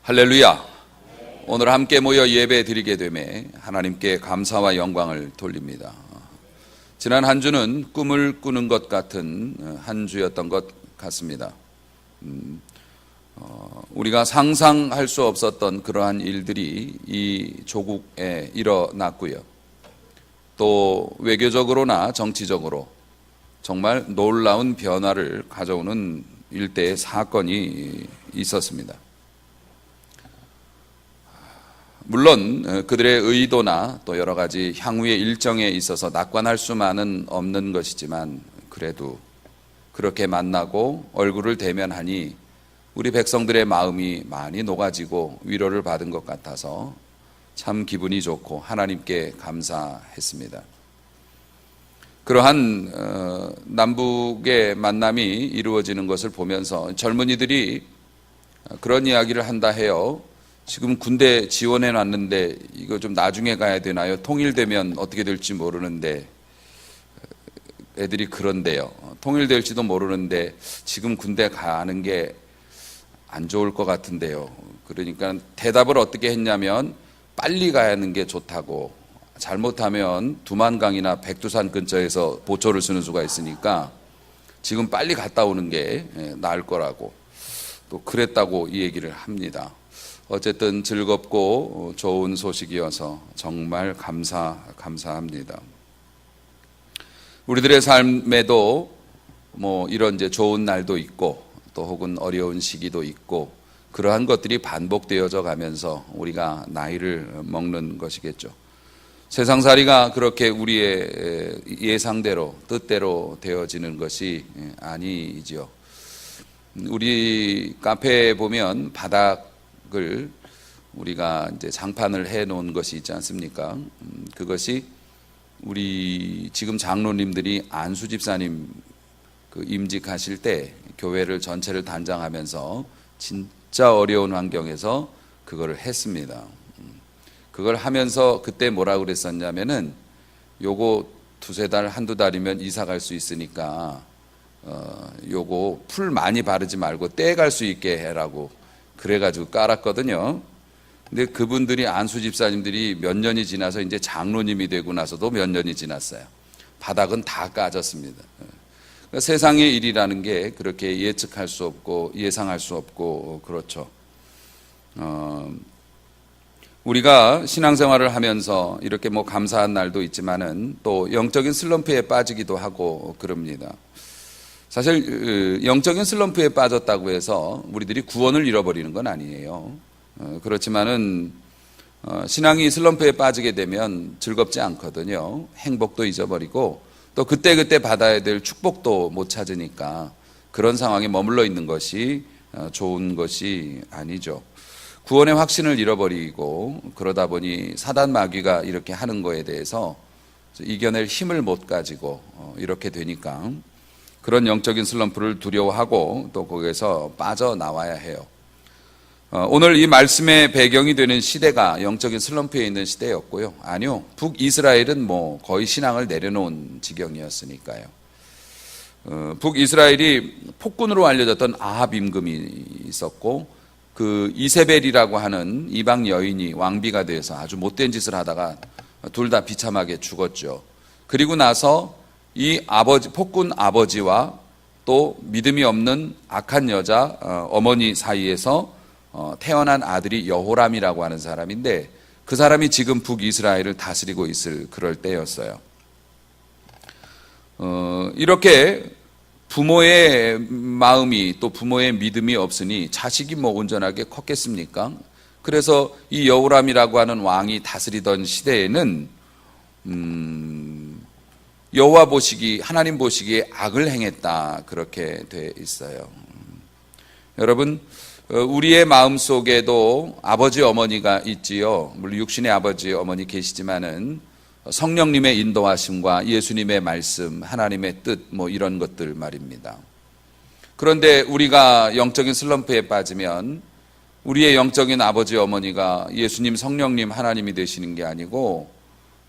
할렐루야. 오늘 함께 모여 예배 드리게 되매 하나님께 감사와 영광을 돌립니다. 지난 한 주는 꿈을 꾸는 것 같은 한 주였던 것 같습니다. 우리가 상상할 수 없었던 그러한 일들이 이 조국에 일어났고요. 또 외교적으로나 정치적으로 정말 놀라운 변화를 가져오는 일대의 사건이 있었습니다. 물론 그들의 의도나 또 여러 가지 향후의 일정에 있어서 낙관할 수만은 없는 것이지만 그래도 그렇게 만나고 얼굴을 대면하니 우리 백성들의 마음이 많이 녹아지고 위로를 받은 것 같아서 참 기분이 좋고 하나님께 감사했습니다. 그러한 남북의 만남이 이루어지는 것을 보면서 젊은이들이 그런 이야기를 한다 해요. 지금 군대 지원해 놨는데 이거 좀 나중에 가야 되나요? 통일되면 어떻게 될지 모르는데 애들이 그런데요. 통일될지도 모르는데 지금 군대 가는 게 안 좋을 것 같은데요. 그러니까 대답을 어떻게 했냐면 빨리 가는 게 좋다고, 잘못하면 두만강이나 백두산 근처에서 보초를 쓰는 수가 있으니까 지금 빨리 갔다 오는 게 나을 거라고 또 그랬다고 이 얘기를 합니다. 어쨌든 즐겁고 좋은 소식이어서 정말 감사합니다. 우리들의 삶에도 이런 이제 좋은 날도 있고 또 혹은 어려운 시기도 있고 그러한 것들이 반복되어져 가면서 우리가 나이를 먹는 것이겠죠. 세상살이가 그렇게 우리의 예상대로 뜻대로 되어지는 것이 아니지요. 우리 카페에 보면 바닥을 우리가 이제 장판을 해 놓은 것이 있지 않습니까? 그것이 우리 지금 장로님들이 안수 집사님 임직하실 때 교회를 전체를 단장하면서 진짜 어려운 환경에서 그거를 했습니다. 그걸 하면서 그때 뭐라고 그랬었냐면은 요거 두세 달, 한두 달이면 이사 갈 수 있으니까 요거 풀 많이 바르지 말고 떼갈 수 있게 해라고 그래가지고 깔았거든요. 근데 그분들이 안수 집사님들이 몇 년이 지나서 이제 장로님이 되고 나서도 몇 년이 지났어요. 바닥은 다 까졌습니다. 그러니까 세상의 일이라는 게 그렇게 예측할 수 없고 예상할 수 없고 그렇죠. 우리가 신앙생활을 하면서 이렇게 감사한 날도 있지만은 또 영적인 슬럼프에 빠지기도 하고 그럽니다. 사실 영적인 슬럼프에 빠졌다고 해서 우리들이 구원을 잃어버리는 건 아니에요. 그렇지만은 신앙이 슬럼프에 빠지게 되면 즐겁지 않거든요. 행복도 잊어버리고 또 그때그때 받아야 될 축복도 못 찾으니까 그런 상황에 머물러 있는 것이 좋은 것이 아니죠. 구원의 확신을 잃어버리고 그러다 보니 사단 마귀가 이렇게 하는 거에 대해서 이겨낼 힘을 못 가지고 이렇게 되니까 그런 영적인 슬럼프를 두려워하고 또 거기에서 빠져나와야 해요. 오늘 이 말씀의 배경이 되는 시대가 영적인 슬럼프에 있는 시대였고요. 아니요, 북이스라엘은 거의 신앙을 내려놓은 지경이었으니까요. 북이스라엘이 폭군으로 알려졌던 아합 임금이 있었고 그 이세벨이라고 하는 이방 여인이 왕비가 돼서 아주 못된 짓을 하다가 둘 다 비참하게 죽었죠. 그리고 나서 이 폭군 아버지와 또 믿음이 없는 악한 여자 어머니 사이에서 태어난 아들이 여호람이라고 하는 사람인데 그 사람이 지금 북이스라엘을 다스리고 있을 그럴 때였어요. 이렇게 부모의 마음이 또 부모의 믿음이 없으니 자식이 온전하게 컸겠습니까? 그래서 이 여호람이라고 하는 왕이 다스리던 시대에는 여호와 보시기, 하나님 보시기에 악을 행했다 그렇게 돼 있어요. 여러분, 우리의 마음속에도 아버지 어머니가 있지요. 물론 육신의 아버지 어머니 계시지만은 성령님의 인도하심과 예수님의 말씀, 하나님의 뜻 이런 것들 말입니다. 그런데 우리가 영적인 슬럼프에 빠지면 우리의 영적인 아버지 어머니가 예수님, 성령님, 하나님이 되시는 게 아니고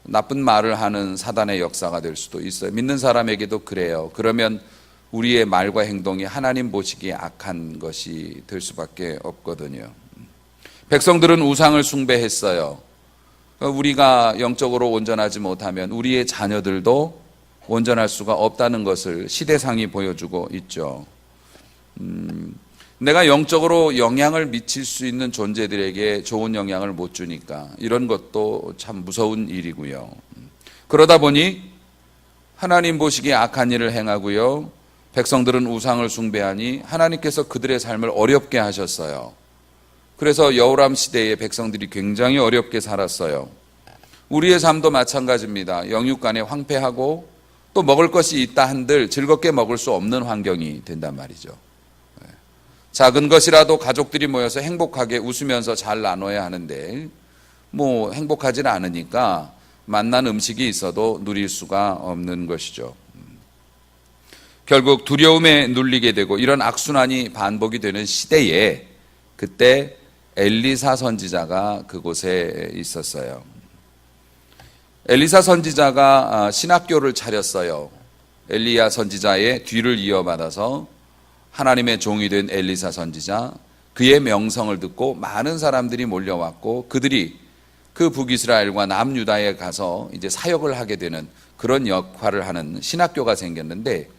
나쁜 말을 하는 사단의 역사가 될 수도 있어요. 믿는 사람에게도 그래요. 그러면 우리의 말과 행동이 하나님 보시기에 악한 것이 될 수밖에 없거든요. 백성들은 우상을 숭배했어요. 우리가 영적으로 온전하지 못하면 우리의 자녀들도 온전할 수가 없다는 것을 시대상이 보여주고 있죠. 내가 영적으로 영향을 미칠 수 있는 존재들에게 좋은 영향을 못 주니까 이런 것도 참 무서운 일이고요. 그러다 보니 하나님 보시기에 악한 일을 행하고요. 백성들은 우상을 숭배하니 하나님께서 그들의 삶을 어렵게 하셨어요. 그래서 여호람 시대의 백성들이 굉장히 어렵게 살았어요. 우리의 삶도 마찬가지입니다. 영육간에 황폐하고 또 먹을 것이 있다 한들 즐겁게 먹을 수 없는 환경이 된단 말이죠. 작은 것이라도 가족들이 모여서 행복하게 웃으면서 잘 나눠야 하는데 뭐 행복하지는 않으니까 맛난 음식이 있어도 누릴 수가 없는 것이죠. 결국 두려움에 눌리게 되고 이런 악순환이 반복이 되는 시대에 그때 엘리사 선지자가 그곳에 있었어요. 엘리사 선지자가 신학교를 차렸어요. 엘리야 선지자의 뒤를 이어받아서 하나님의 종이 된 엘리사 선지자, 그의 명성을 듣고 많은 사람들이 몰려왔고 그들이 그 북이스라엘과 남유다에 가서 이제 사역을 하게 되는 그런 역할을 하는 신학교가 생겼는데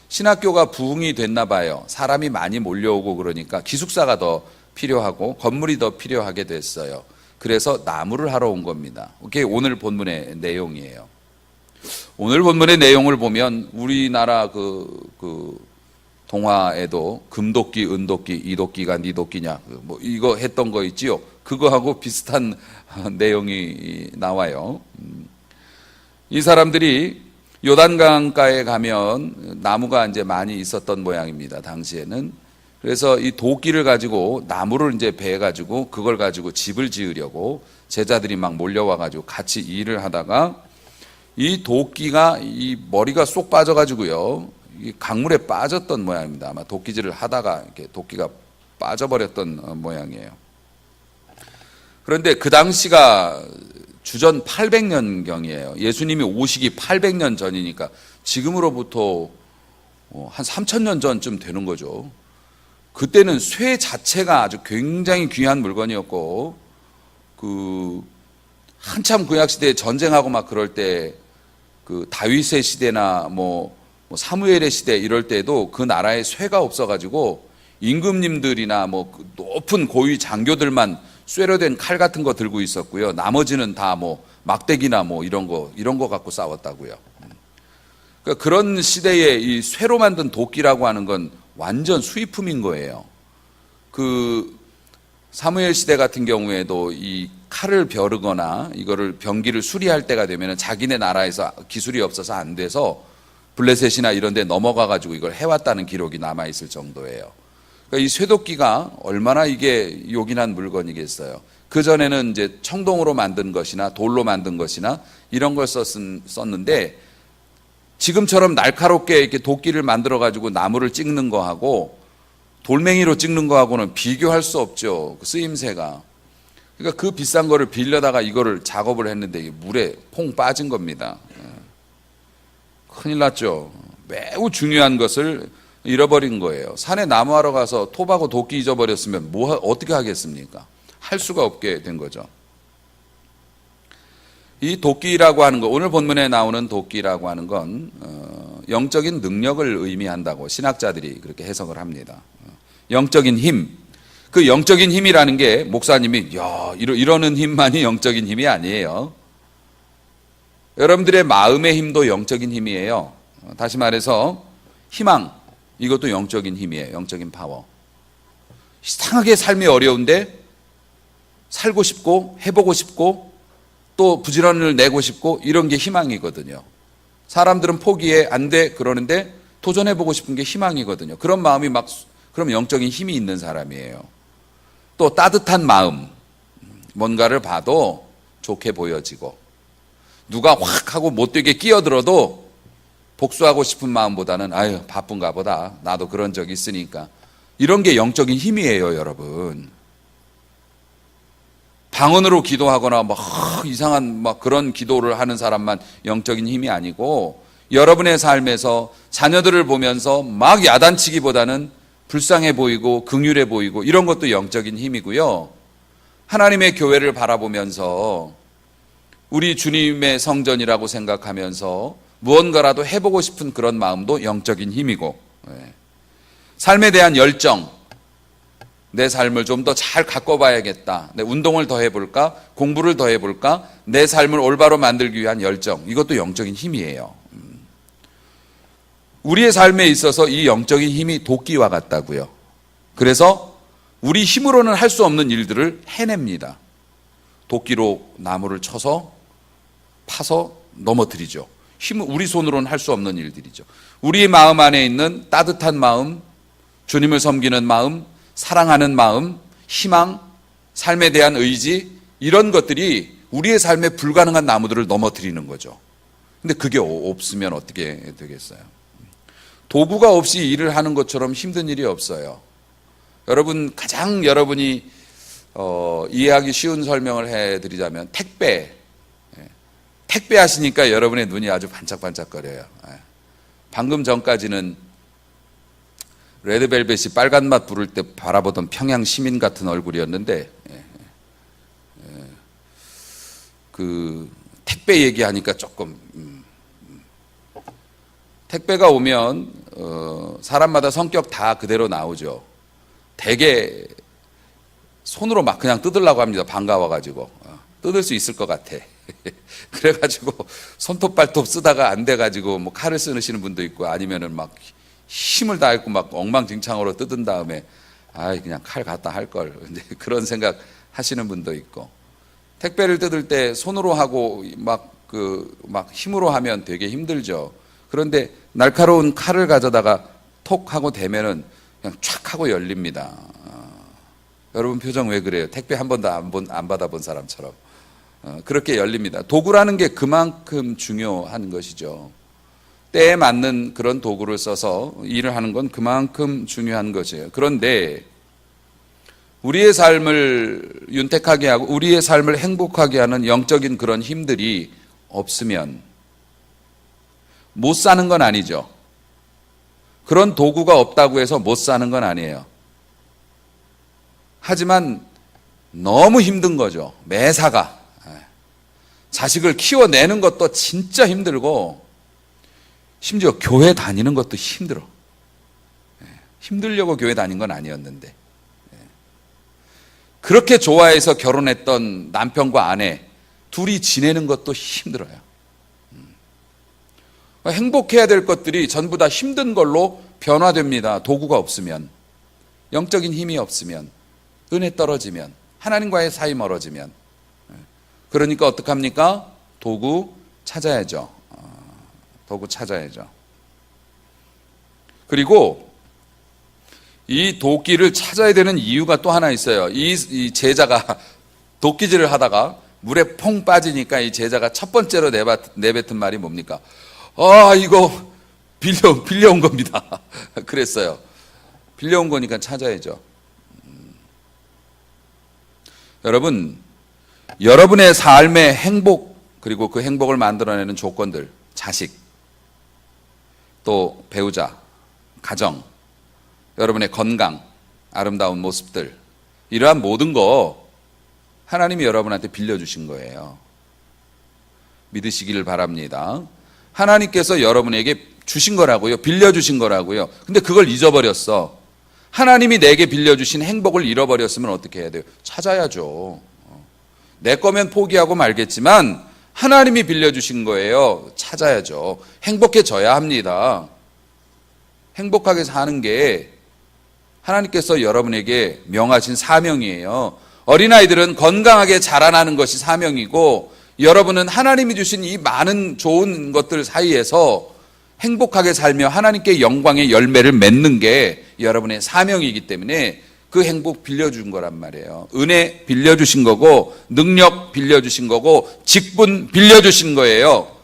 신학교가 부흥이 됐나 봐요. 사람이 많이 몰려오고 그러니까 기숙사가 더 필요하고 건물이 더 필요하게 됐어요. 그래서 나무를 하러 온 겁니다. 그게 오늘 본문의 내용이에요. 오늘 본문의 내용을 보면 우리나라 동화에도 금도끼, 은도끼, 이도끼가 니도끼냐 뭐 이거 했던 거 있지요. 그거하고 비슷한 내용이 나와요. 이 사람들이 요단강가에 가면 나무가 이제 많이 있었던 모양입니다. 당시에는. 그래서 이 도끼를 가지고 나무를 이제 베어 가지고 그걸 가지고 집을 지으려고 제자들이 막 몰려와 가지고 같이 일을 하다가 이 도끼가 이 머리가 쏙 빠져 가지고요. 이 강물에 빠졌던 모양입니다. 아마 도끼질을 하다가 이렇게 도끼가 빠져버렸던 모양이에요. 그런데 그 당시가 주전 800년경이에요. 예수님이 오시기 800년 전이니까 지금으로부터 한 3000년 전쯤 되는 거죠. 그때는 쇠 자체가 아주 굉장히 귀한 물건이었고 한참 구약 시대에 전쟁하고 막 그럴 때 그 다윗의 시대나 뭐 사무엘의 시대 이럴 때도 그 나라에 쇠가 없어가지고 임금님들이나 뭐 높은 고위 장교들만 쇠로 된 칼 같은 거 들고 있었고요. 나머지는 다 뭐 막대기나 뭐 이런 거 갖고 싸웠다고요. 그러니까 그런 시대에 이 쇠로 만든 도끼라고 하는 건 완전 수입품인 거예요. 그 사무엘 시대 같은 경우에도 이 칼을 벼르거나 이거를 병기를 수리할 때가 되면 자기네 나라에서 기술이 없어서 안 돼서 블레셋이나 이런 데 넘어가 가지고 이걸 해왔다는 기록이 남아 있을 정도예요. 그러니까 이 쇠도끼가 얼마나 이게 요긴한 물건이겠어요. 그 전에는 이제 청동으로 만든 것이나 돌로 만든 것이나 이런 걸 썼는데 지금처럼 날카롭게 이렇게 도끼를 만들어 가지고 나무를 찍는 거하고 돌멩이로 찍는 거하고는 비교할 수 없죠. 그 쓰임새가. 그러니까 그 비싼 거를 빌려다가 이거를 작업을 했는데 이게 물에 퐁 빠진 겁니다. 큰일 났죠. 매우 중요한 것을 잃어버린 거예요. 산에 나무하러 가서 톱하고 도끼 잊어버렸으면 어떻게 하겠습니까? 할 수가 없게 된 거죠. 이 도끼라고 하는 거, 오늘 본문에 나오는 도끼라고 하는 건 영적인 능력을 의미한다고 신학자들이 그렇게 해석을 합니다. 영적인 힘. 그 영적인 힘이라는 게 목사님이 이러는 힘만이 영적인 힘이 아니에요. 여러분들의 마음의 힘도 영적인 힘이에요. 다시 말해서 희망, 이것도 영적인 힘이에요. 영적인 파워. 이상하게 삶이 어려운데 살고 싶고 해보고 싶고 또 부지런을 내고 싶고 이런 게 희망이거든요. 사람들은 포기해 안 돼 그러는데 도전해보고 싶은 게 희망이거든요. 그런 마음이 그럼 영적인 힘이 있는 사람이에요. 또 따뜻한 마음, 뭔가를 봐도 좋게 보여지고 누가 확 하고 못되게 끼어들어도 복수하고 싶은 마음보다는 아유 바쁜가 보다 나도 그런 적이 있으니까 이런 게 영적인 힘이에요. 여러분 방언으로 기도하거나 막 이상한 막 그런 기도를 하는 사람만 영적인 힘이 아니고 여러분의 삶에서 자녀들을 보면서 막 야단치기보다는 불쌍해 보이고 긍휼해 보이고 이런 것도 영적인 힘이고요. 하나님의 교회를 바라보면서 우리 주님의 성전이라고 생각하면서 무언가라도 해보고 싶은 그런 마음도 영적인 힘이고, 삶에 대한 열정, 내 삶을 좀 더 잘 가꿔봐야겠다, 내 운동을 더 해볼까, 공부를 더 해볼까, 내 삶을 올바로 만들기 위한 열정, 이것도 영적인 힘이에요. 우리의 삶에 있어서 이 영적인 힘이 도끼와 같다고요. 그래서 우리 힘으로는 할 수 없는 일들을 해냅니다. 도끼로 나무를 쳐서 파서 넘어뜨리죠. 우리 손으로는 할 수 없는 일들이죠. 우리의 마음 안에 있는 따뜻한 마음, 주님을 섬기는 마음, 사랑하는 마음, 희망, 삶에 대한 의지, 이런 것들이 우리의 삶에 불가능한 나무들을 넘어뜨리는 거죠. 근데 그게 없으면 어떻게 되겠어요? 도구가 없이 일을 하는 것처럼 힘든 일이 없어요. 여러분, 가장 여러분이 이해하기 쉬운 설명을 해드리자면 택배 하시니까 여러분의 눈이 아주 반짝반짝거려요. 방금 전까지는 레드벨벳이 빨간 맛 부를 때 바라보던 평양 시민 같은 얼굴이었는데, 그 택배 얘기하니까 조금 택배가 오면 사람마다 성격 다 그대로 나오죠. 대개 손으로 막 그냥 뜯으려고 합니다. 반가워가지고 뜯을 수 있을 것 같아. 그래가지고 손톱 발톱 쓰다가 안 돼가지고 뭐 칼을 쓰시는 분도 있고, 아니면은 막 힘을 다했고 막 엉망진창으로 뜯은 다음에 그냥 칼 갖다 할 걸, 이제 그런 생각 하시는 분도 있고, 택배를 뜯을 때 손으로 하고 막 힘으로 하면 되게 힘들죠. 그런데 날카로운 칼을 가져다가 톡 하고 대면은 그냥 촥 하고 열립니다. 여러분 표정 왜 그래요? 택배 한 번도 안 받아본 사람처럼. 그렇게 열립니다. 도구라는 게 그만큼 중요한 것이죠. 때에 맞는 그런 도구를 써서 일을 하는 건 그만큼 중요한 것이에요. 그런데 우리의 삶을 윤택하게 하고 우리의 삶을 행복하게 하는 영적인 그런 힘들이 없으면 못 사는 건 아니죠. 그런 도구가 없다고 해서 못 사는 건 아니에요. 하지만 너무 힘든 거죠. 매사가. 자식을 키워내는 것도 진짜 힘들고, 심지어 교회 다니는 것도 힘들어. 힘들려고 교회 다닌 건 아니었는데, 그렇게 좋아해서 결혼했던 남편과 아내 둘이 지내는 것도 힘들어요. 행복해야 될 것들이 전부 다 힘든 걸로 변화됩니다. 도구가 없으면, 영적인 힘이 없으면, 은혜 떨어지면, 하나님과의 사이 멀어지면. 그러니까 어떡합니까? 도구 찾아야죠. 도구 찾아야죠. 그리고 이 도끼를 찾아야 되는 이유가 또 하나 있어요. 이 제자가 도끼질을 하다가 물에 퐁 빠지니까 이 제자가 첫 번째로 내뱉은 말이 뭡니까? 이거 빌려온 겁니다. 그랬어요. 빌려온 거니까 찾아야죠. 여러분, 여러분의 삶의 행복, 그리고 그 행복을 만들어내는 조건들, 자식, 또 배우자, 가정, 여러분의 건강, 아름다운 모습들, 이러한 모든 거 하나님이 여러분한테 빌려주신 거예요. 믿으시기를 바랍니다. 하나님께서 여러분에게 주신 거라고요. 빌려주신 거라고요. 근데 그걸 잊어버렸어. 하나님이 내게 빌려주신 행복을 잃어버렸으면 어떻게 해야 돼요? 찾아야죠. 내 거면 포기하고 말겠지만 하나님이 빌려주신 거예요. 찾아야죠. 행복해져야 합니다. 행복하게 사는 게 하나님께서 여러분에게 명하신 사명이에요. 어린아이들은 건강하게 자라나는 것이 사명이고, 여러분은 하나님이 주신 이 많은 좋은 것들 사이에서 행복하게 살며 하나님께 영광의 열매를 맺는 게 여러분의 사명이기 때문에 그 행복 빌려준 거란 말이에요. 은혜 빌려주신 거고, 능력 빌려주신 거고, 직분 빌려주신 거예요.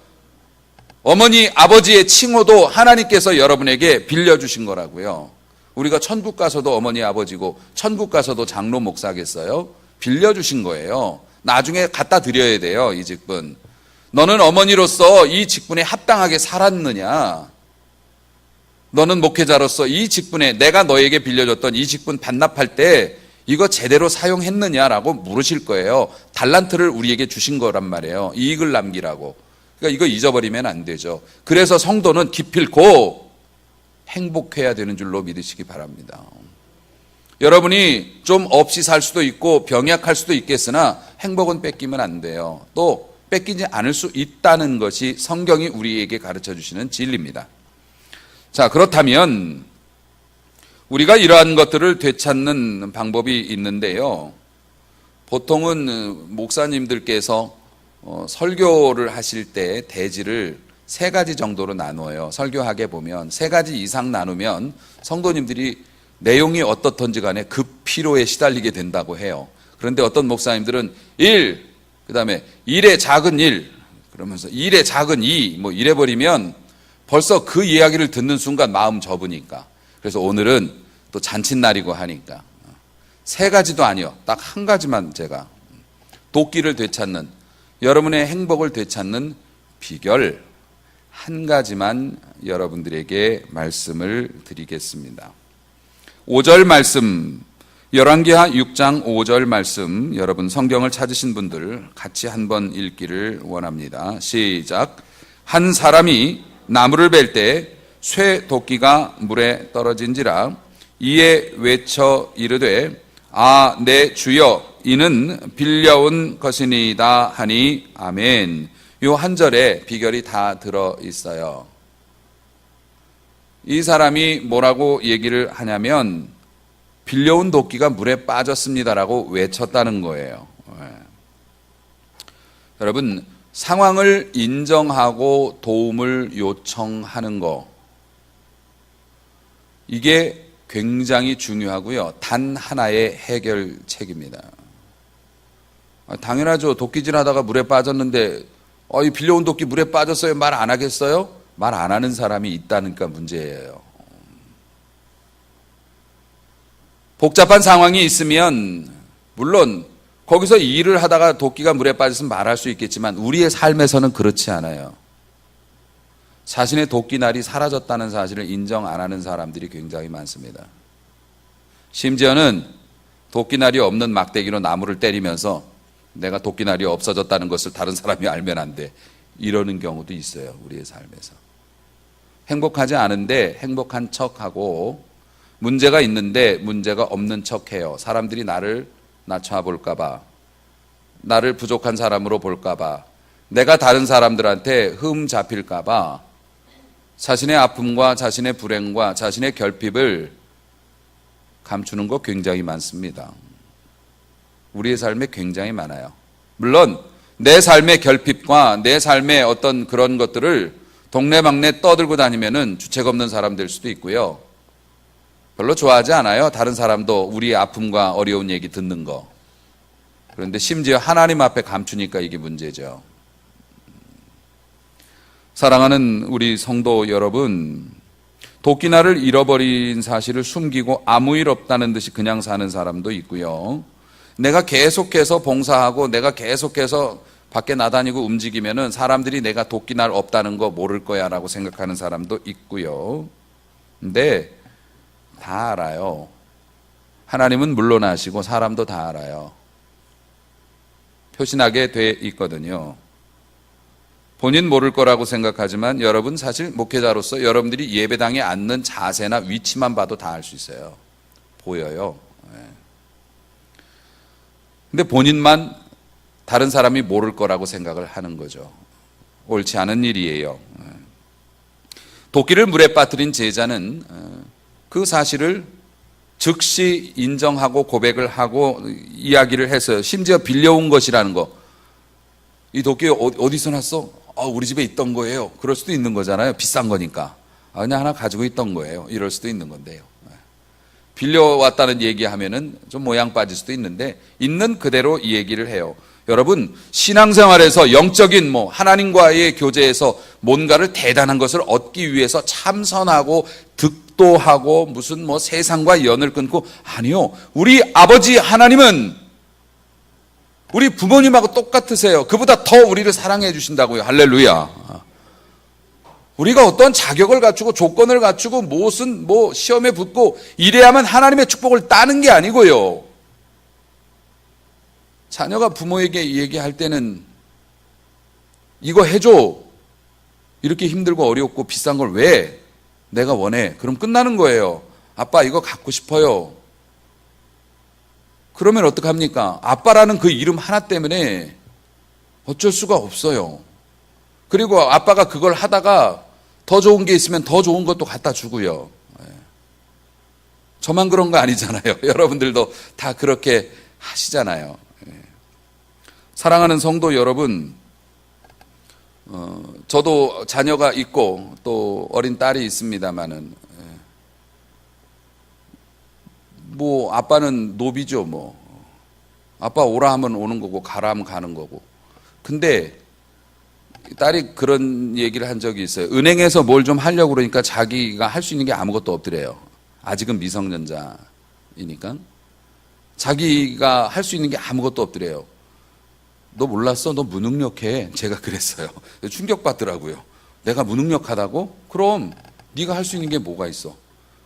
어머니, 아버지의 칭호도 하나님께서 여러분에게 빌려주신 거라고요. 우리가 천국 가서도 어머니, 아버지고 천국 가서도 장로, 목사겠어요? 빌려주신 거예요. 나중에 갖다 드려야 돼요, 이 직분. 너는 어머니로서 이 직분에 합당하게 살았느냐? 너는 목회자로서 이 직분에, 내가 너에게 빌려줬던 이 직분 반납할 때 이거 제대로 사용했느냐라고 물으실 거예요. 달란트를 우리에게 주신 거란 말이에요. 이익을 남기라고. 그러니까 이거 잊어버리면 안 되죠. 그래서 성도는 기필코 행복해야 되는 줄로 믿으시기 바랍니다. 여러분이 좀 없이 살 수도 있고 병약할 수도 있겠으나 행복은 뺏기면 안 돼요. 또 뺏기지 않을 수 있다는 것이 성경이 우리에게 가르쳐 주시는 진리입니다. 자, 그렇다면 우리가 이러한 것들을 되찾는 방법이 있는데요. 보통은 목사님들께서 설교를 하실 때 대지를 3가지 정도로 나누어요. 설교하게 보면 3가지 이상 나누면 성도님들이 내용이 어떻든지 간에 급피로에 시달리게 된다고 해요. 그런데 어떤 목사님들은 1, 그 다음에 1의 작은 1, 그러면서 1의 작은 2, 뭐 이래버리면 벌써 그 이야기를 듣는 순간 마음 접으니까. 그래서 오늘은 또 잔칫날이고 하니까 3가지도 아니요. 딱 1가지만 제가 도끼를 되찾는, 여러분의 행복을 되찾는 비결 1가지만 여러분들에게 말씀을 드리겠습니다. 5절 말씀, 열왕기하 6장 5절 말씀, 여러분 성경을 찾으신 분들 같이 한번 읽기를 원합니다. 시작. 한 사람이 나무를 벨 때 쇠 도끼가 물에 떨어진지라 이에 외쳐 이르되 아, 내 주여, 이는 빌려온 것이니이다 하니 아멘. 요 한 절에 비결이 다 들어 있어요. 이 사람이 뭐라고 얘기를 하냐면 빌려온 도끼가 물에 빠졌습니다라고 외쳤다는 거예요. 여러분, 상황을 인정하고 도움을 요청하는 거, 이게 굉장히 중요하고요. 단 하나의 해결책입니다. 당연하죠. 도끼질 하다가 물에 빠졌는데 이 빌려온 도끼 물에 빠졌어요. 말 안 하겠어요? 말 안 하는 사람이 있다니까 문제예요. 복잡한 상황이 있으면 물론 거기서 일을 하다가 도끼가 물에 빠졌으면 말할 수 있겠지만 우리의 삶에서는 그렇지 않아요. 자신의 도끼날이 사라졌다는 사실을 인정 안 하는 사람들이 굉장히 많습니다. 심지어는 도끼날이 없는 막대기로 나무를 때리면서 내가 도끼날이 없어졌다는 것을 다른 사람이 알면 안 돼, 이러는 경우도 있어요. 우리의 삶에서 행복하지 않은데 행복한 척하고 문제가 있는데 문제가 없는 척해요. 사람들이 나를 낮춰볼까 봐, 나를 부족한 사람으로 볼까 봐, 내가 다른 사람들한테 흠 잡힐까 봐 자신의 아픔과 자신의 불행과 자신의 결핍을 감추는 거 굉장히 많습니다. 우리의 삶에 굉장히 많아요. 물론 내 삶의 결핍과 내 삶의 어떤 그런 것들을 동네방네 떠들고 다니면은 주책 없는 사람 될 수도 있고요. 별로 좋아하지 않아요. 다른 사람도 우리의 아픔과 어려운 얘기 듣는 거. 그런데 심지어 하나님 앞에 감추니까 이게 문제죠. 사랑하는 우리 성도 여러분, 도끼날을 잃어버린 사실을 숨기고 아무 일 없다는 듯이 그냥 사는 사람도 있고요. 내가 계속해서 봉사하고 내가 계속해서 밖에 나다니고 움직이면은 사람들이 내가 도끼날 없다는 거 모를 거야 라고 생각하는 사람도 있고요. 근데 다 알아요. 하나님은 물론 아시고 사람도 다 알아요. 표시나게 돼 있거든요. 본인 모를 거라고 생각하지만 여러분 사실 목회자로서 여러분들이 예배당에 앉는 자세나 위치만 봐도 다 알 수 있어요. 보여요. 근데 본인만 다른 사람이 모를 거라고 생각을 하는 거죠. 옳지 않은 일이에요. 도끼를 물에 빠뜨린 제자는 그 사실을 즉시 인정하고 고백을 하고 이야기를 했어요. 심지어 빌려온 것이라는 거. 이 도끼 어디서 났어? 우리 집에 있던 거예요. 그럴 수도 있는 거잖아요. 비싼 거니까. 그냥 하나 가지고 있던 거예요. 이럴 수도 있는 건데요. 빌려왔다는 얘기하면은 좀 모양 빠질 수도 있는데 있는 그대로 이 얘기를 해요. 여러분, 신앙생활에서 영적인 하나님과의 교제에서 뭔가를 대단한 것을 얻기 위해서 참선하고 득도하고 무슨 세상과 연을 끊고, 아니요. 우리 아버지 하나님은 우리 부모님하고 똑같으세요. 그보다 더 우리를 사랑해 주신다고요. 할렐루야. 우리가 어떤 자격을 갖추고 조건을 갖추고 무슨 시험에 붙고 이래야만 하나님의 축복을 따는 게 아니고요. 자녀가 부모에게 얘기할 때는 이거 해줘. 이렇게 힘들고 어렵고 비싼 걸 왜 내가 원해? 그럼 끝나는 거예요. 아빠 이거 갖고 싶어요. 그러면 어떡합니까? 아빠라는 그 이름 하나 때문에 어쩔 수가 없어요. 그리고 아빠가 그걸 하다가 더 좋은 게 있으면 더 좋은 것도 갖다 주고요. 저만 그런 거 아니잖아요. 여러분들도 다 그렇게 하시잖아요. 사랑하는 성도 여러분, 저도 자녀가 있고 또 어린 딸이 있습니다만은 뭐 아빠는 노비죠. 뭐 아빠 오라 하면 오는 거고 가라 하면 가는 거고. 근데 딸이 그런 얘기를 한 적이 있어요. 은행에서 뭘 좀 하려고 그러니까 자기가 할 수 있는 게 아무것도 없더래요. 아직은 미성년자이니까 자기가 할 수 있는 게 아무것도 없더래요. 너 몰랐어? 너 무능력해. 제가 그랬어요. 충격받더라고요. 내가 무능력하다고? 그럼 네가 할 수 있는 게 뭐가 있어?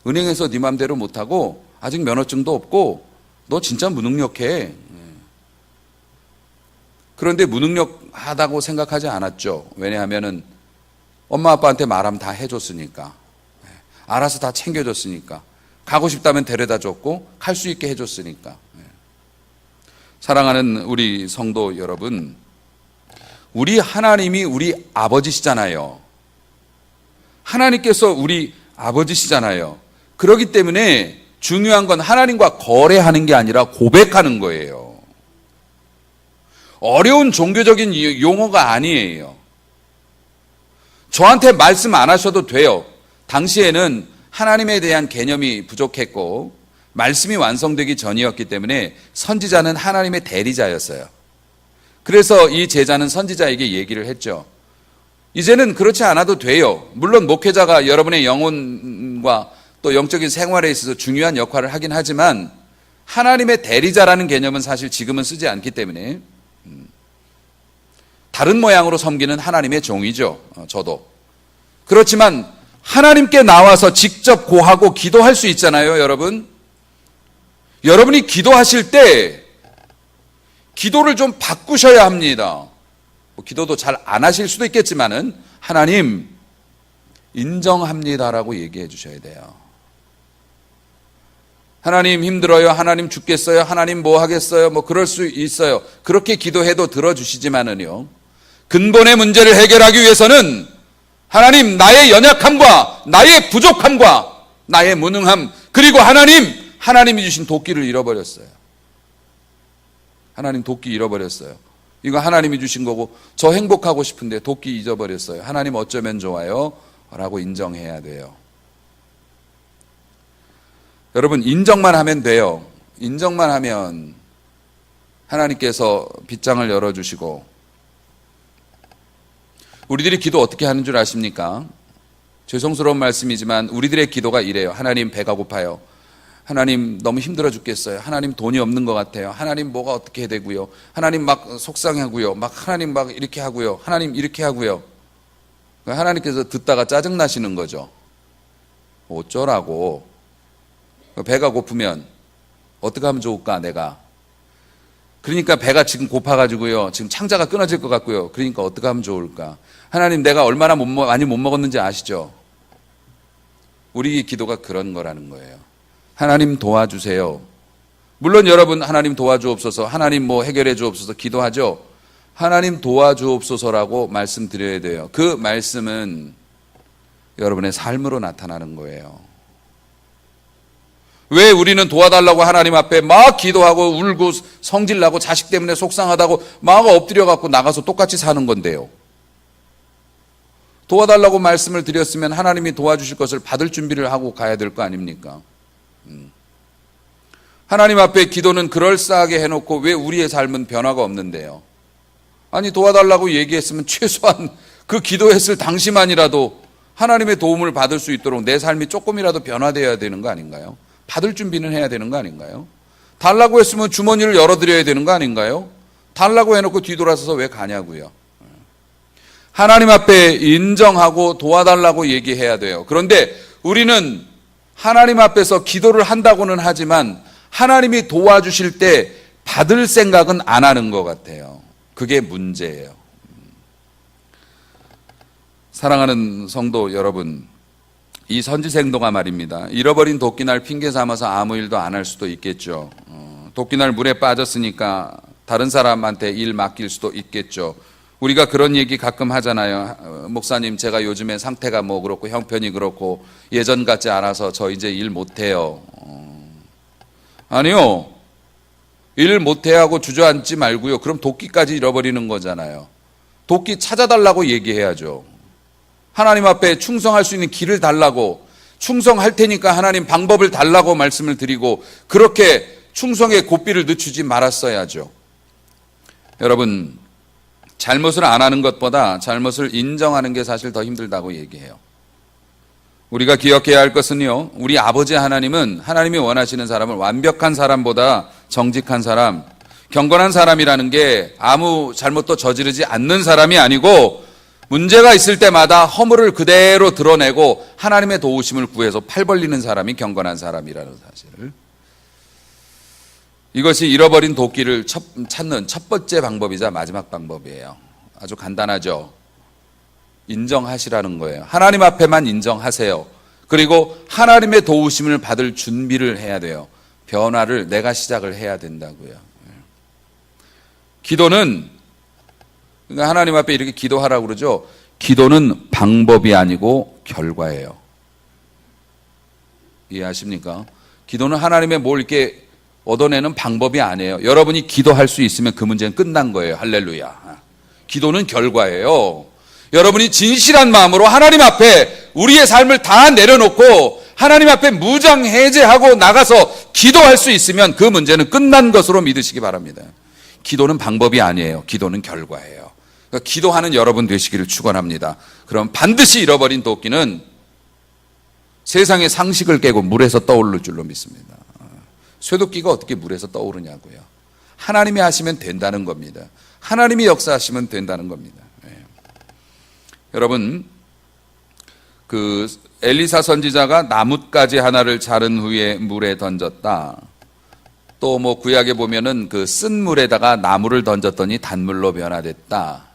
은행에서 네 맘대로 못하고 아직 면허증도 없고 너 진짜 무능력해. 그런데 무능력하다고 생각하지 않았죠. 왜냐하면은 엄마 아빠한테 말하면 다 해줬으니까. 알아서 다 챙겨줬으니까. 가고 싶다면 데려다 줬고 갈 수 있게 해줬으니까. 사랑하는 우리 성도 여러분, 우리 하나님이 우리 아버지시잖아요. 하나님께서 우리 아버지시잖아요. 그렇기 때문에 중요한 건 하나님과 거래하는 게 아니라 고백하는 거예요. 어려운 종교적인 용어가 아니에요. 저한테 말씀 안 하셔도 돼요. 당시에는 하나님에 대한 개념이 부족했고 말씀이 완성되기 전이었기 때문에 선지자는 하나님의 대리자였어요. 그래서 이 제자는 선지자에게 얘기를 했죠. 이제는 그렇지 않아도 돼요. 물론 목회자가 여러분의 영혼과 또 영적인 생활에 있어서 중요한 역할을 하긴 하지만 하나님의 대리자라는 개념은 사실 지금은 쓰지 않기 때문에 다른 모양으로 섬기는 하나님의 종이죠. 저도. 그렇지만 하나님께 나와서 직접 고하고 기도할 수 있잖아요, 여러분. 여러분이 기도하실 때 기도를 좀 바꾸셔야 합니다. 기도도 잘 안 하실 수도 있겠지만은 하나님 인정합니다라고 얘기해 주셔야 돼요. 하나님 힘들어요. 하나님 죽겠어요. 하나님 뭐 하겠어요. 뭐 그럴 수 있어요. 그렇게 기도해도 들어주시지만은요. 근본의 문제를 해결하기 위해서는 하나님 나의 연약함과 나의 부족함과 나의 무능함 그리고 하나님이 주신 도끼를 잃어버렸어요. 하나님 도끼 잃어버렸어요. 이거 하나님이 주신 거고 저 행복하고 싶은데 도끼 잊어버렸어요. 하나님 어쩌면 좋아요? 라고 인정해야 돼요. 여러분 인정만 하면 돼요. 인정만 하면 하나님께서 빗장을 열어주시고 우리들이 기도 어떻게 하는 줄 아십니까? 죄송스러운 말씀이지만 우리들의 기도가 이래요. 하나님 배가 고파요. 하나님 너무 힘들어 죽겠어요. 하나님 돈이 없는 것 같아요. 하나님 뭐가 어떻게 해야 되고요. 하나님 막 속상하고요. 막 하나님 막 이렇게 하고요. 하나님 이렇게 하고요. 하나님께서 듣다가 짜증나시는 거죠. 어쩌라고. 배가 고프면 어떻게 하면 좋을까 내가. 그러니까 배가 지금 고파가지고요. 지금 창자가 끊어질 것 같고요. 그러니까 어떻게 하면 좋을까. 하나님 내가 얼마나 많이 못 먹었는지 아시죠? 우리 기도가 그런 거라는 거예요. 하나님 도와주세요. 물론 여러분 하나님 도와주옵소서, 하나님 뭐 해결해 주옵소서 기도하죠. 하나님 도와주옵소서라고 말씀드려야 돼요. 그 말씀은 여러분의 삶으로 나타나는 거예요. 왜 우리는 도와달라고 하나님 앞에 막 기도하고 울고 성질나고 자식 때문에 속상하다고 막 엎드려 갖고 나가서 똑같이 사는 건데요. 도와달라고 말씀을 드렸으면 하나님이 도와주실 것을 받을 준비를 하고 가야 될 거 아닙니까? 하나님 앞에 기도는 그럴싸하게 해놓고 왜 우리의 삶은 변화가 없는데요? 아니 도와달라고 얘기했으면 최소한 그 기도했을 당시만이라도 하나님의 도움을 받을 수 있도록 내 삶이 조금이라도 변화되어야 되는 거 아닌가요? 받을 준비는 해야 되는 거 아닌가요? 달라고 했으면 주머니를 열어드려야 되는 거 아닌가요? 달라고 해놓고 뒤돌아서서 왜 가냐고요? 하나님 앞에 인정하고 도와달라고 얘기해야 돼요. 그런데 우리는 하나님 앞에서 기도를 한다고는 하지만 하나님이 도와주실 때 받을 생각은 안 하는 것 같아요. 그게 문제예요. 사랑하는 성도 여러분, 이 선지생도가 말입니다. 잃어버린 도끼날 핑계 삼아서 아무 일도 안 할 수도 있겠죠. 도끼날 물에 빠졌으니까 다른 사람한테 일 맡길 수도 있겠죠. 우리가 그런 얘기 가끔 하잖아요. 목사님, 제가 요즘에 상태가 뭐 그렇고 형편이 그렇고 예전 같지 않아서 저 이제 일 못해요. 아니요. 일 못해 하고 주저앉지 말고요. 그럼 도끼까지 잃어버리는 거잖아요. 도끼 찾아달라고 얘기해야죠. 하나님 앞에 충성할 수 있는 길을 달라고, 충성할 테니까 하나님 방법을 달라고 말씀을 드리고, 그렇게 충성의 고삐를 늦추지 말았어야죠. 여러분, 잘못을 안 하는 것보다 잘못을 인정하는 게 사실 더 힘들다고 얘기해요. 우리가 기억해야 할 것은요, 우리 아버지 하나님은 하나님이 원하시는 사람을 완벽한 사람보다 정직한 사람, 경건한 사람이라는 게 아무 잘못도 저지르지 않는 사람이 아니고, 문제가 있을 때마다 허물을 그대로 드러내고 하나님의 도우심을 구해서 팔 벌리는 사람이 경건한 사람이라는 사실을, 이것이 잃어버린 도끼를 찾는 첫 번째 방법이자 마지막 방법이에요. 아주 간단하죠. 인정하시라는 거예요. 하나님 앞에만 인정하세요. 그리고 하나님의 도우심을 받을 준비를 해야 돼요. 변화를 내가 시작을 해야 된다고요. 기도는, 그러니까 하나님 앞에 이렇게 기도하라고 그러죠. 기도는 방법이 아니고 결과예요. 이해하십니까? 기도는 하나님의 뭘 이렇게 얻어내는 방법이 아니에요. 여러분이 기도할 수 있으면 그 문제는 끝난 거예요. 할렐루야. 기도는 결과예요. 여러분이 진실한 마음으로 하나님 앞에 우리의 삶을 다 내려놓고 하나님 앞에 무장해제하고 나가서 기도할 수 있으면 그 문제는 끝난 것으로 믿으시기 바랍니다. 기도는 방법이 아니에요. 기도는 결과예요. 그러니까 기도하는 여러분 되시기를 축원합니다. 그럼 반드시 잃어버린 도끼는 세상의 상식을 깨고 물에서 떠오를 줄로 믿습니다. 쇠도끼가 어떻게 물에서 떠오르냐고요. 하나님이 하시면 된다는 겁니다. 하나님이 역사하시면 된다는 겁니다. 여러분, 그 엘리사 선지자가 나뭇가지 하나를 자른 후에 물에 던졌다. 또 뭐 구약에 보면은 그 쓴 물에다가 나무를 던졌더니 단물로 변화됐다.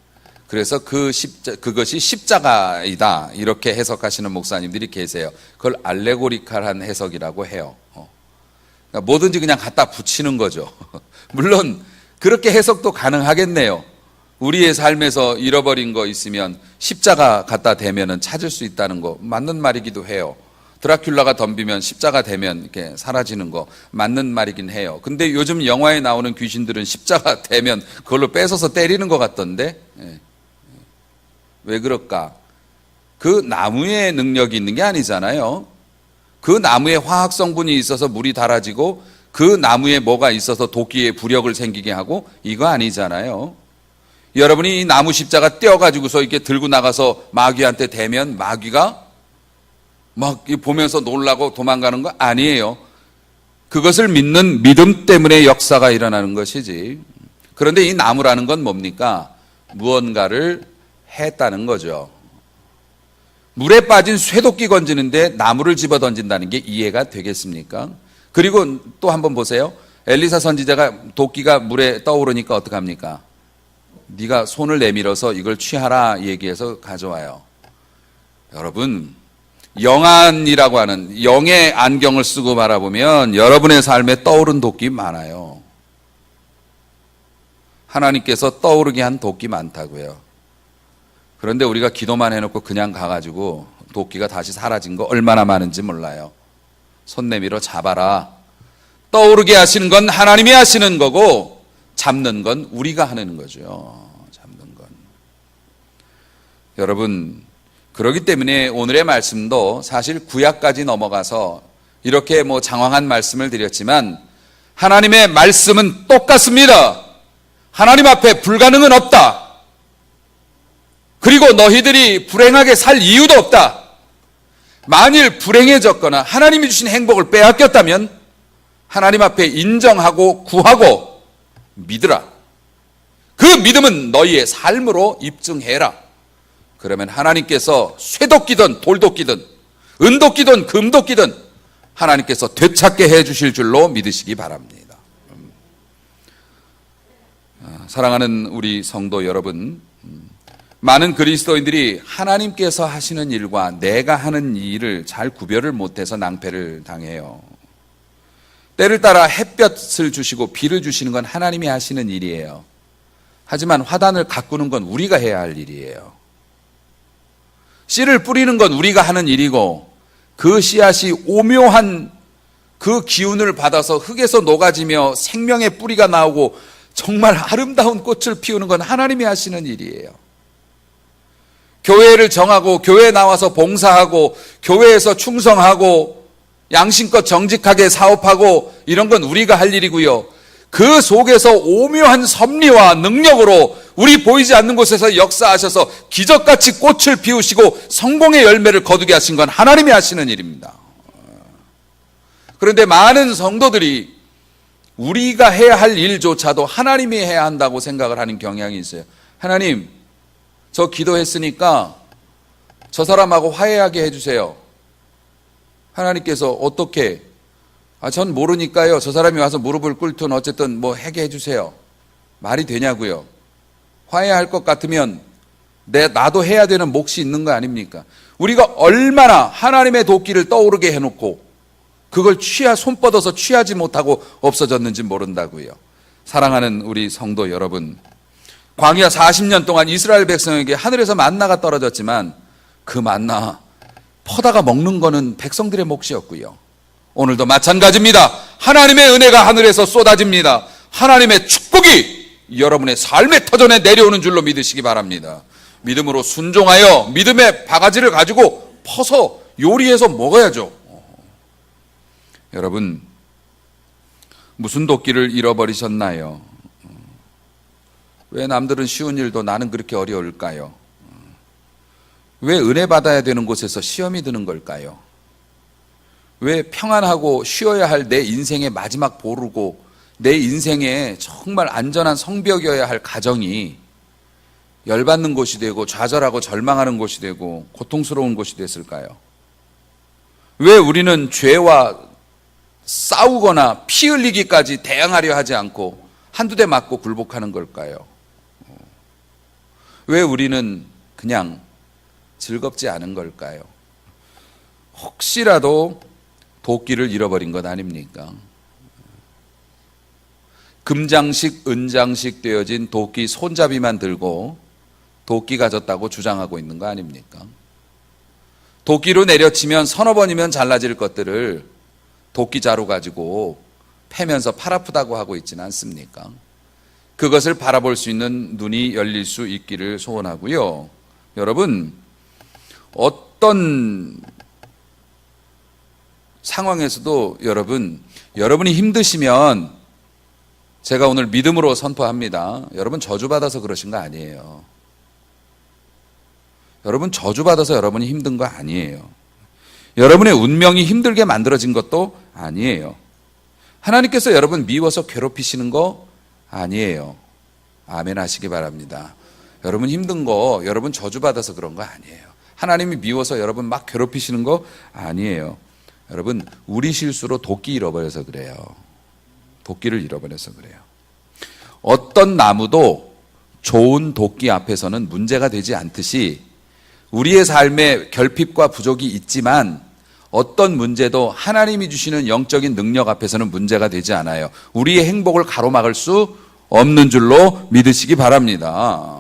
그래서 그것이 십자가이다. 이렇게 해석하시는 목사님들이 계세요. 그걸 알레고리칼한 해석이라고 해요. 그러니까 뭐든지 그냥 갖다 붙이는 거죠. 물론 그렇게 해석도 가능하겠네요. 우리의 삶에서 잃어버린 거 있으면 십자가 갖다 대면은 찾을 수 있다는 거 맞는 말이기도 해요. 드라큘라가 덤비면 십자가 대면 이렇게 사라지는 거 맞는 말이긴 해요. 근데 요즘 영화에 나오는 귀신들은 십자가 대면 그걸로 뺏어서 때리는 것 같던데, 왜 그럴까? 그 나무의 능력이 있는 게 아니잖아요. 그 나무에 화학 성분이 있어서 물이 달아지고 그 나무에 뭐가 있어서 도끼에 부력을 생기게 하고 이거 아니잖아요. 여러분이 이 나무 십자가 떼어가지고서 이렇게 들고 나가서 마귀한테 대면 마귀가 막 보면서 놀라고 도망가는 거 아니에요. 그것을 믿는 믿음 때문에 역사가 일어나는 것이지. 그런데 이 나무라는 건 뭡니까? 무언가를 했다는 거죠. 물에 빠진 쇠도끼 건지는데 나무를 집어 던진다는 게 이해가 되겠습니까? 그리고 또 한번 보세요. 엘리사 선지자가 도끼가 물에 떠오르니까 어떡합니까? 네가 손을 내밀어서 이걸 취하라 얘기해서 가져와요. 여러분, 영안이라고 하는 영의 안경을 쓰고 바라보면 여러분의 삶에 떠오른 도끼 많아요. 하나님께서 떠오르게 한 도끼 많다고요. 그런데 우리가 기도만 해놓고 그냥 가가지고 도끼가 다시 사라진 거 얼마나 많은지 몰라요. 손 내밀어 잡아라. 떠오르게 하시는 건 하나님이 하시는 거고 잡는 건 우리가 하는 거죠. 잡는 건. 여러분, 그렇기 때문에 오늘의 말씀도 사실 구약까지 넘어가서 이렇게 뭐 장황한 말씀을 드렸지만 하나님의 말씀은 똑같습니다. 하나님 앞에 불가능은 없다. 그리고 너희들이 불행하게 살 이유도 없다. 만일 불행해졌거나 하나님이 주신 행복을 빼앗겼다면 하나님 앞에 인정하고 구하고 믿으라. 그 믿음은 너희의 삶으로 입증해라. 그러면 하나님께서 쇠도끼든 돌도끼든 은도끼든 금도끼든 하나님께서 되찾게 해 주실 줄로 믿으시기 바랍니다. 사랑하는 우리 성도 여러분, 많은 그리스도인들이 하나님께서 하시는 일과 내가 하는 일을 잘 구별을 못해서 낭패를 당해요. 때를 따라 햇볕을 주시고 비를 주시는 건 하나님이 하시는 일이에요. 하지만 화단을 가꾸는 건 우리가 해야 할 일이에요. 씨를 뿌리는 건 우리가 하는 일이고, 그 씨앗이 오묘한 그 기운을 받아서 흙에서 녹아지며 생명의 뿌리가 나오고 정말 아름다운 꽃을 피우는 건 하나님이 하시는 일이에요. 교회를 정하고 교회에 나와서 봉사하고 교회에서 충성하고 양심껏 정직하게 사업하고 이런 건 우리가 할 일이고요. 그 속에서 오묘한 섭리와 능력으로 우리 보이지 않는 곳에서 역사하셔서 기적같이 꽃을 피우시고 성공의 열매를 거두게 하신 건 하나님이 하시는 일입니다. 그런데 많은 성도들이 우리가 해야 할 일조차도 하나님이 해야 한다고 생각을 하는 경향이 있어요. 하나님, 저 기도했으니까 저 사람하고 화해하게 해주세요. 하나님께서 어떻게? 전 모르니까요. 저 사람이 와서 무릎을 꿇든 어쨌든 뭐 하게 해주세요. 말이 되냐고요. 화해할 것 같으면 나도 해야 되는 몫이 있는 거 아닙니까? 우리가 얼마나 하나님의 도끼를 떠오르게 해놓고 그걸 손 뻗어서 취하지 못하고 없어졌는지 모른다고요. 사랑하는 우리 성도 여러분, 광야 40년 동안 이스라엘 백성에게 하늘에서 만나가 떨어졌지만 그 만나 퍼다가 먹는 거는 백성들의 몫이었고요. 오늘도 마찬가지입니다. 하나님의 은혜가 하늘에서 쏟아집니다. 하나님의 축복이 여러분의 삶의 터전에 내려오는 줄로 믿으시기 바랍니다. 믿음으로 순종하여 믿음의 바가지를 가지고 퍼서 요리해서 먹어야죠. 여러분, 무슨 도끼를 잃어버리셨나요? 왜 남들은 쉬운 일도 나는 그렇게 어려울까요? 왜 은혜 받아야 되는 곳에서 시험이 드는 걸까요? 왜 평안하고 쉬어야 할 내 인생의 마지막 보루고 내 인생의 정말 안전한 성벽이어야 할 가정이 열받는 곳이 되고 좌절하고 절망하는 곳이 되고 고통스러운 곳이 됐을까요? 왜 우리는 죄와 싸우거나 피 흘리기까지 대항하려 하지 않고 한두 대 맞고 굴복하는 걸까요? 왜 우리는 그냥 즐겁지 않은 걸까요? 혹시라도 도끼를 잃어버린 것 아닙니까? 금장식, 은장식 되어진 도끼 손잡이만 들고 도끼 가졌다고 주장하고 있는 거 아닙니까? 도끼로 내려치면 서너 번이면 잘라질 것들을 도끼자루 가지고 패면서 팔 아프다고 하고 있지는 않습니까? 그것을 바라볼 수 있는 눈이 열릴 수 있기를 소원하고요. 여러분, 어떤 상황에서도 여러분이 힘드시면 제가 오늘 믿음으로 선포합니다. 여러분 저주받아서 그러신 거 아니에요. 여러분 저주받아서 여러분이 힘든 거 아니에요. 여러분의 운명이 힘들게 만들어진 것도 아니에요. 하나님께서 여러분 미워서 괴롭히시는 거 아니에요. 아멘 하시기 바랍니다. 여러분 힘든 거 여러분 저주받아서 그런 거 아니에요. 하나님이 미워서 여러분 막 괴롭히시는 거 아니에요. 여러분 우리 실수로 도끼 잃어버려서 그래요. 도끼를 잃어버려서 그래요. 어떤 나무도 좋은 도끼 앞에서는 문제가 되지 않듯이 우리의 삶에 결핍과 부족이 있지만 어떤 문제도 하나님이 주시는 영적인 능력 앞에서는 문제가 되지 않아요. 우리의 행복을 가로막을 수 없는 줄로 믿으시기 바랍니다.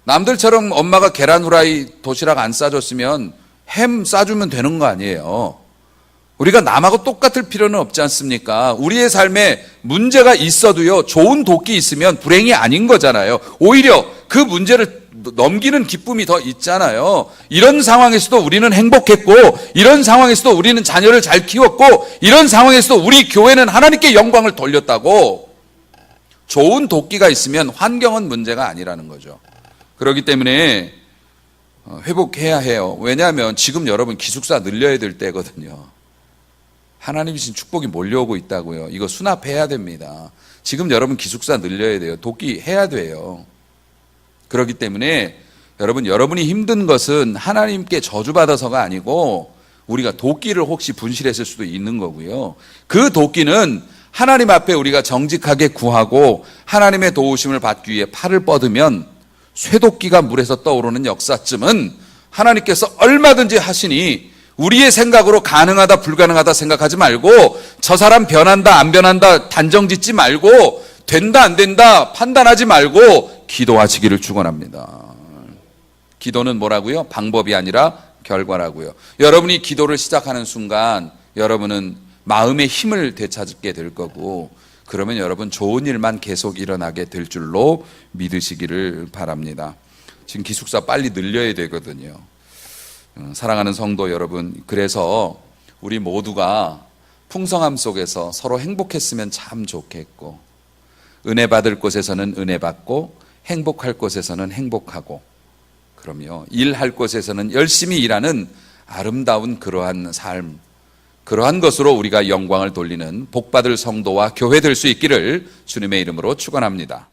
남들처럼 엄마가 계란 후라이 도시락 안 싸줬으면 햄 싸주면 되는 거 아니에요. 우리가 남하고 똑같을 필요는 없지 않습니까? 우리의 삶에 문제가 있어도요, 좋은 도끼 있으면 불행이 아닌 거잖아요. 오히려 그 문제를 넘기는 기쁨이 더 있잖아요. 이런 상황에서도 우리는 행복했고, 이런 상황에서도 우리는 자녀를 잘 키웠고, 이런 상황에서도 우리 교회는 하나님께 영광을 돌렸다고. 좋은 도끼가 있으면 환경은 문제가 아니라는 거죠. 그렇기 때문에 회복해야 해요. 왜냐하면 지금 여러분 기숙사 늘려야 될 때거든요. 하나님 주신 축복이 몰려오고 있다고요. 이거 수납해야 됩니다. 지금 여러분 기숙사 늘려야 돼요. 도끼 해야 돼요. 그렇기 때문에 여러분이 힘든 것은 하나님께 저주받아서가 아니고 우리가 도끼를 혹시 분실했을 수도 있는 거고요. 그 도끼는 하나님 앞에 우리가 정직하게 구하고 하나님의 도우심을 받기 위해 팔을 뻗으면 쇠도끼가 물에서 떠오르는 역사쯤은 하나님께서 얼마든지 하시니 우리의 생각으로 가능하다 불가능하다 생각하지 말고 저 사람 변한다 안 변한다 단정 짓지 말고 된다 안 된다 판단하지 말고 기도하시기를 축원합니다. 기도는 뭐라고요? 방법이 아니라 결과라고요. 여러분이 기도를 시작하는 순간 여러분은 마음의 힘을 되찾게 될 거고, 그러면 여러분 좋은 일만 계속 일어나게 될 줄로 믿으시기를 바랍니다. 지금 기숙사 빨리 늘려야 되거든요. 사랑하는 성도 여러분, 그래서 우리 모두가 풍성함 속에서 서로 행복했으면 참 좋겠고, 은혜 받을 곳에서는 은혜 받고 행복할 곳에서는 행복하고, 그럼요 일할 곳에서는 열심히 일하는 아름다운 그러한 삶, 그러한 것으로 우리가 영광을 돌리는 복받을 성도와 교회 될 수 있기를 주님의 이름으로 축원합니다.